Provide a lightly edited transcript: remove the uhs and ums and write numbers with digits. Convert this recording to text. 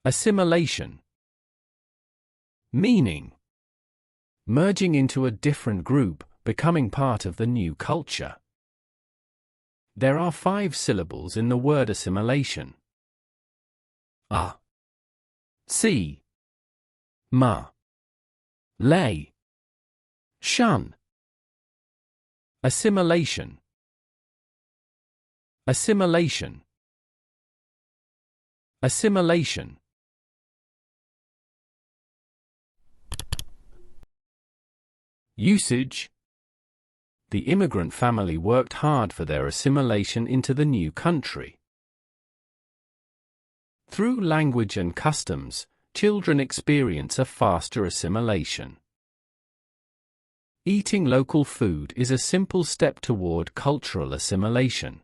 Assimilation. Meaning: merging into a different group, becoming part of the new culture. There are 5 syllables in the word assimilation. A, si, ma, lay, shun. Assimilation. Assimilation. Assimilation. Usage. The immigrant family worked hard for their assimilation into the new country. Through language and customs, children experience a faster assimilation. Eating local food is a simple step toward cultural assimilation.